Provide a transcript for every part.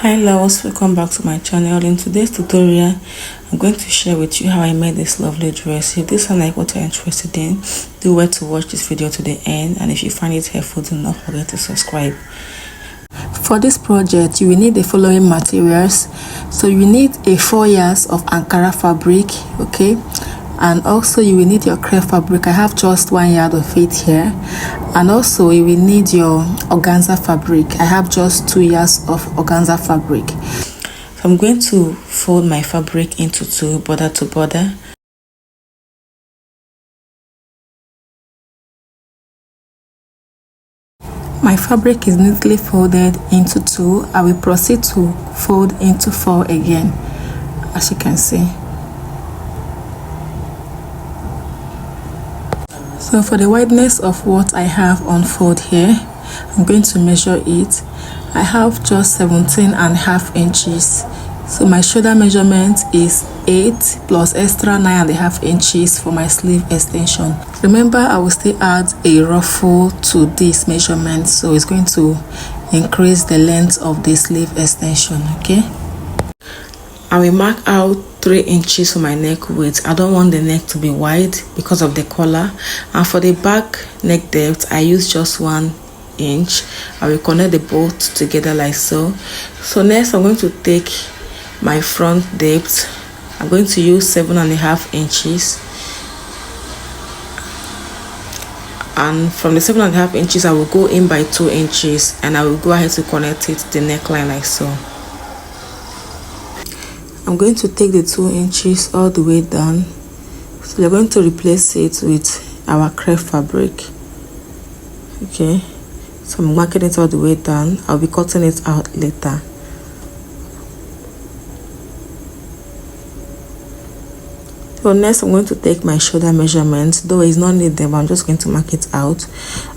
Hi loves, welcome back to my channel. In today's tutorial I'm going to share with you how I made this lovely dress. If this sounds like what you're interested in, do well to watch this video to the end, and if you find it helpful, do not forget to subscribe. For this project you will need the following materials. So you need a 4 yards of Ankara fabric, okay, and also you will need your crepe fabric. I have just 1 yard of it here, and also you will need your organza fabric. I have just 2 yards of organza fabric. So I'm going to fold my fabric into two, border to border. My fabric is neatly folded into two. I will proceed to fold into 4 again, as you can see. So for the wideness of what I have on fold here, I'm going to measure it. I have just 17.5 inches. So my shoulder measurement is 8 plus extra 9.5 inches for my sleeve extension. Remember, I will still add a ruffle to this measurement, so it's going to increase the length of the sleeve extension, okay? I will mark out 3 inches for my neck width. I don't want the neck to be wide because of the collar. And for the back neck depth, I use just 1 inch. I will connect the both together like so. So next I'm going to take my front depth. I'm going to use 7.5 inches. And from the 7.5 inches, I will go in by 2 inches, and I will go ahead to connect it to the neckline like so. I'm going to take the 2 inches all the way down. So we're going to replace it with our crepe fabric. Okay, so I'm marking it all the way down. I'll be cutting it out later. So next I'm going to take my shoulder measurement, though it's not needed, but I'm just going to mark it out.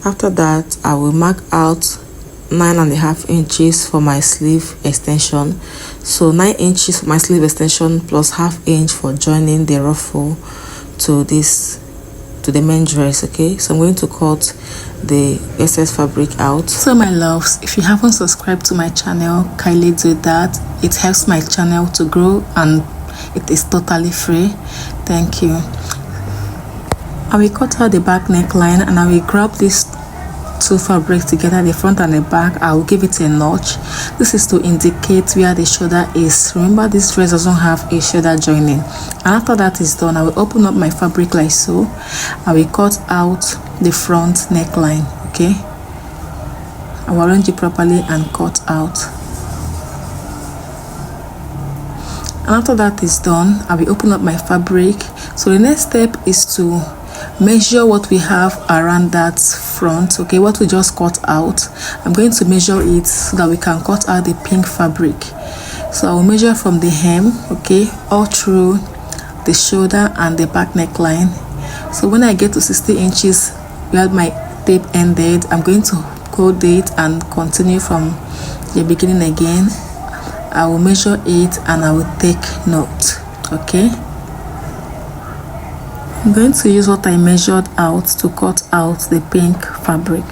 After that, I will mark out 9.5 inches for my sleeve extension. So 9 inches for my sleeve extension plus ½ inch for joining the ruffle to the main dress. Okay, so I'm going to cut the excess fabric out. So my loves, if you haven't subscribed to my channel, kindly do that. It helps my channel to grow, and it is totally free. Thank you. I will cut out the back neckline, and I will grab these two fabrics together, the front and the back. I will give it a notch. This is to indicate where the shoulder is. Remember, this dress doesn't have a shoulder joining. And after that is done, I will open up my fabric like so. I will cut out the front neckline. Okay, I will arrange it properly and cut out. And after that is done, I will open up my fabric. So the next step is to measure what we have around that front, okay, what we just cut out. I'm going to measure it so that we can cut out the pink fabric. So I will measure from the hem, okay, all through the shoulder and the back neckline. So when I get to 60 inches where my tape ended, I'm going to hold it and continue from the beginning again. I will measure it and I will take note. Okay, I'm going to use what I measured out to cut out the pink fabric.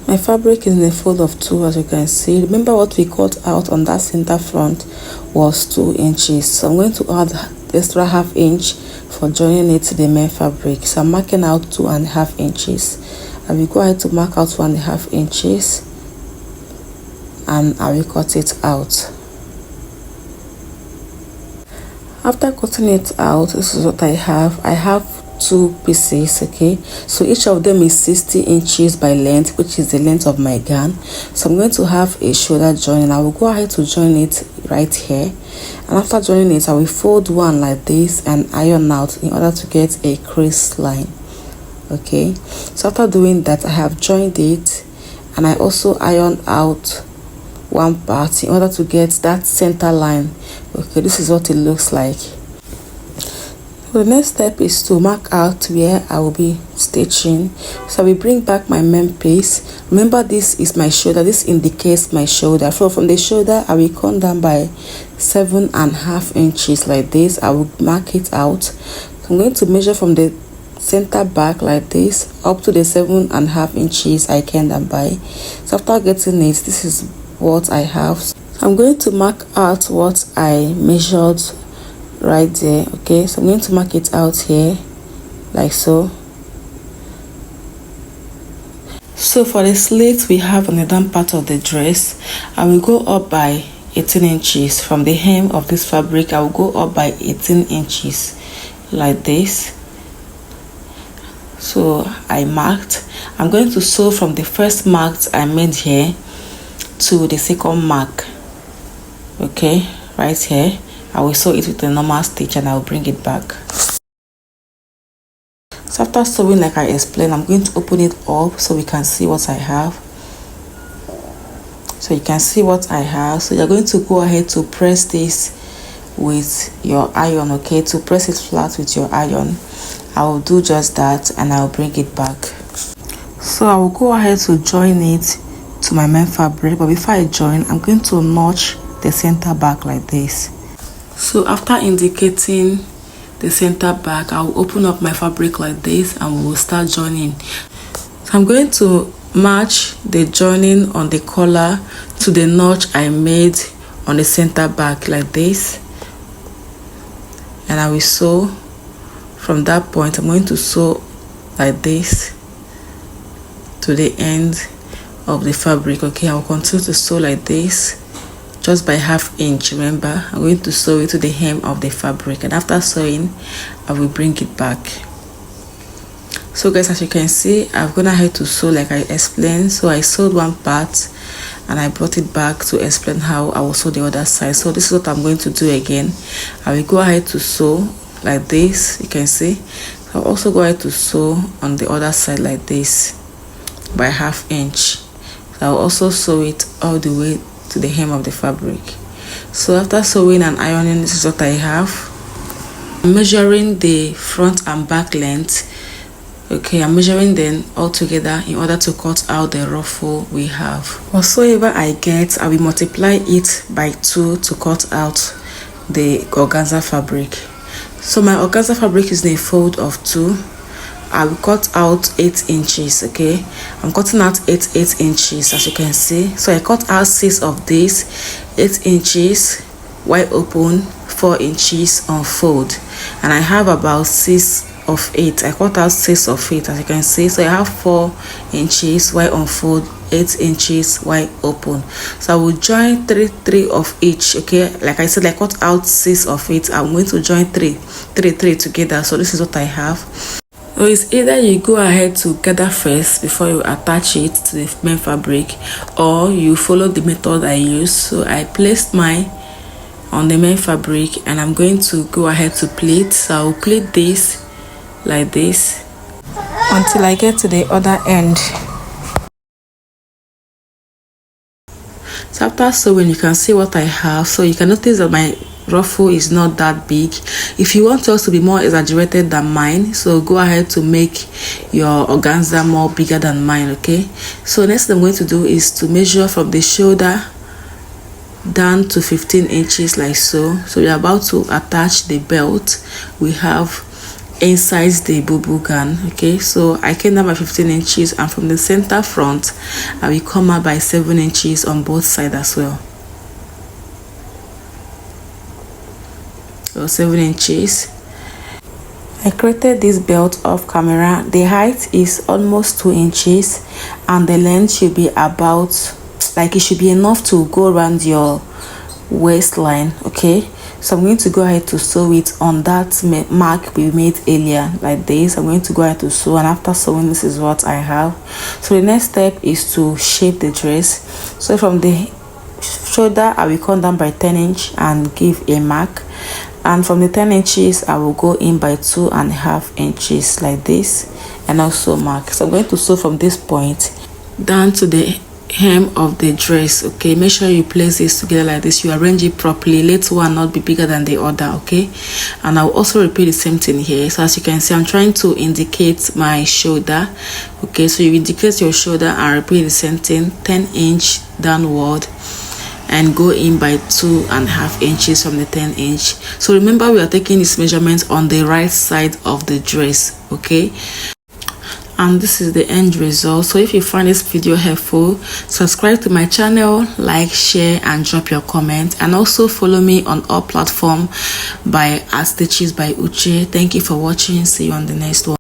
My fabric is in a fold of 2, as you can see. Remember, what we cut out on that center front was 2 inches. So I'm going to add the extra ½ inch for joining it to the main fabric. So I'm marking out 2.5 inches. I will go ahead to mark out 1.5 inches. And I will cut it out. After cutting it out, this is what I have. I have 2 pieces, okay, so each of them is 60 inches by length, which is the length of my gown. So I'm going to have a shoulder join, and I will go ahead to join it right here. And after joining it, I will fold one like this and iron out in order to get a crease line. Okay, so after doing that, I have joined it, and I also ironed out one part in order to get that center line. Okay, this is what it looks like. So the next step is to mark out where I will be stitching. So I will bring back my main piece. Remember, this is my shoulder. This indicates my shoulder. So from the shoulder, I will come down by 7.5 inches like this. I will mark it out. So I'm going to measure from the center back like this up to the 7.5 inches I can down by. So after getting it, this is what I have. So I'm going to mark out what I measured right there. Okay, so I'm going to mark it out here like so. So for the slit we have on the down part of the dress, I will go up by 18 inches. From the hem of this fabric, I will go up by 18 inches like this. So I marked. I'm going to sew from the first mark I made here to the second mark. Okay, right here. I will sew it with a normal stitch and I will bring it back. So after sewing, like I explained, I'm going to open it up so we can see what I have. So you can see what I have. So you're going to go ahead to press this with your iron. Okay, to press it flat with your iron. I will do just that and I will bring it back. So I will go ahead to join it to my main fabric, but before I join, I'm going to notch the center back like this. So after indicating the center back, I will open up my fabric like this and we will start joining. So I'm going to match the joining on the collar to the notch I made on the center back like this, and I will sew from that point. I'm going to sew like this to the end of the fabric. Okay, I will continue to sew like this just by ½ inch. Remember, I'm going to sew it to the hem of the fabric, and after sewing I will bring it back. So guys, as you can see, I've gone ahead to sew like I explained. So I sewed one part and I brought it back to explain how I will sew the other side. So this is what I'm going to do again. I will go ahead to sew like this. You can see I'll also go ahead to sew on the other side like this by ½ inch. So I'll also sew it all the way to the hem of the fabric. So after sewing and ironing, this is what I have. I'm measuring the front and back length. Okay, I'm measuring them all together in order to cut out the ruffle we have. Whatsoever I get, I will multiply it by 2 to cut out the organza fabric. So my organza fabric is in a fold of 2. I will cut out 8 inches. Okay, I'm cutting out 8 inches, as you can see. So I cut out 6 of these, 8 inches wide open, 4 inches unfold, and I have about 6 of 8. I cut out 6 of 8, as you can see. So I have 4 inches wide unfold, 8 inches wide open. So I will join 3 of each. Okay, like I said, I cut out 6 of 8. I'm going to join 3 together. So this is what I have. So it's either you go ahead to gather first before you attach it to the main fabric, or you follow the method I use. So I placed mine on the main fabric and I'm going to go ahead to pleat. So I will pleat this like this until I get to the other end. So after sewing, you can see what I have. So you can notice that my ruffle is not that big. If you want yours to be more exaggerated than mine, so go ahead to make your organza more bigger than mine. Okay, so next thing I'm going to do is to measure from the shoulder down to 15 inches like so. So we're about to attach the belt we have inside the bubu gown. Okay, so I came down by 15 inches, and from the center front I will come out by 7 inches on both sides as well. So 7 inches. I created this belt off camera. The height is almost 2 inches and the length should be about, like, it should be enough to go around your waistline. Okay, so I'm going to go ahead to sew it on that mark we made earlier like this. I'm going to go ahead to sew, and after sewing, this is what I have. So the next step is to shape the dress. So from the shoulder I will come down by 10 inch and give a mark, and from the 10 inches I will go in by 2.5 inches like this and also mark. So I'm going to sew from this point down to the hem of the dress. Okay, make sure you place this together like this. You arrange it properly. Let one not be bigger than the other. Okay, and I'll also repeat the same thing here. So as you can see, I'm trying to indicate my shoulder. Okay, so you indicate your shoulder and repeat the same thing, 10 inch downward, and go in by 2.5 inches from the 10 inch. So remember, we are taking this measurement on the right side of the dress. Okay, and this is the end result. So if you find this video helpful, subscribe to my channel, like, share, and drop your comment, and also follow me on all platforms by Stitches by Uche. Thank you for watching. See you on the next one.